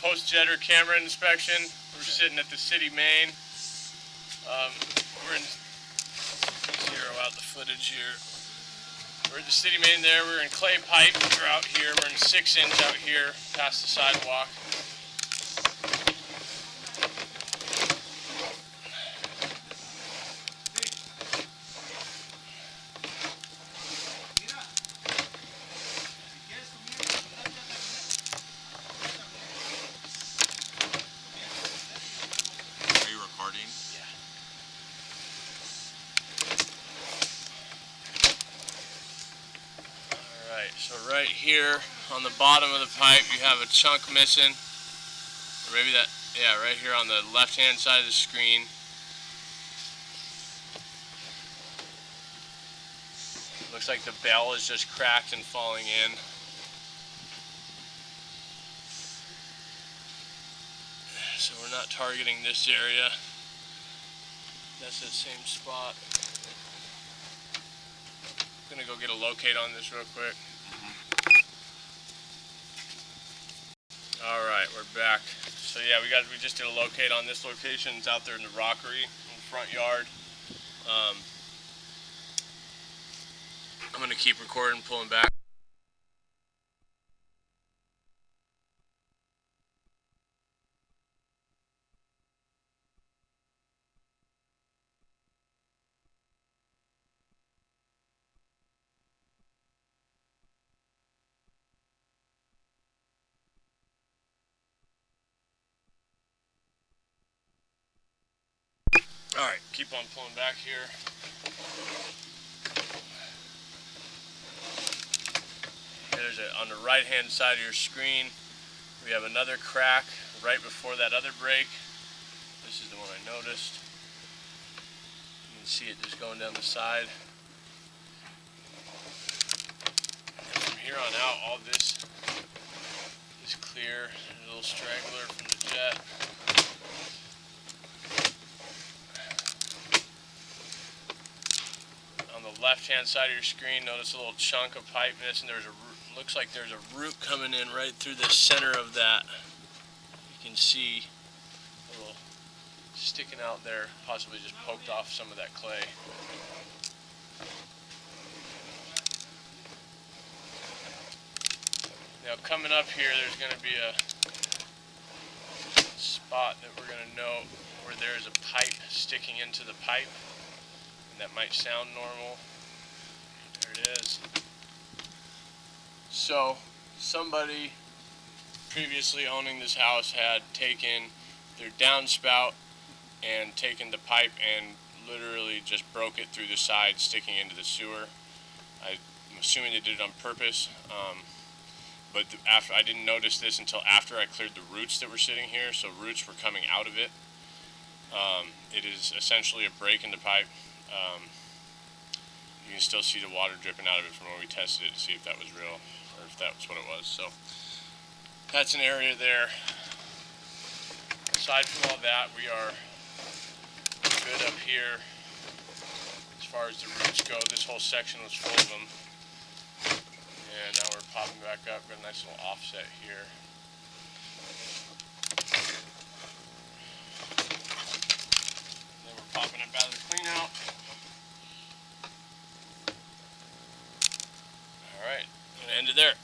Post-jetter camera inspection. We're sitting at the city main. Let's zero out the footage here. We're at the city main there. We're in clay pipe. We're out here. We're in 6-inch out here past the sidewalk. So right here on the bottom of the pipe you have a chunk missing, or maybe that, yeah, right here on the left hand side of the screen. Looks like the bell is just cracked and falling in. So we're not targeting this area. That's the same spot. I'm gonna go get a locate on this real quick. Alright, we're back. So yeah, we just did a locate on this location. It's out there in the rockery in the front yard. I'm gonna keep recording, pulling back. Alright, keep on pulling back here. On the right hand side of your screen, we have another crack right before that other break. This is the one I noticed. You can see it just going down the side. And from here on out, all this is clear. There's a little straggler from the jet. On the left hand side of your screen, notice a little chunk of pipe missing. Looks like there's a root coming in right through the center of that. You can see a little sticking out there, possibly just poked off some of that clay. Now coming up here, there's going to be a spot that we're going to note where there's a pipe sticking into the pipe. And that might sound normal. There it is. So somebody previously owning this house had taken their downspout and taken the pipe and literally just broke it through the side, sticking into the sewer. I'm assuming they did it on purpose, but I didn't notice this until after I cleared the roots that were sitting here. So roots were coming out of it. It is essentially a break in the pipe. You can still see the water dripping out of it from when we tested it to see if that was real or if that was what it was. So that's an area there. Aside from all that, we are good up here as far as the roots go. This whole section was full of them, and now we're popping back up. Got a nice little offset here. Then we're popping up out of the clean out. Alright, I'm going to end it there.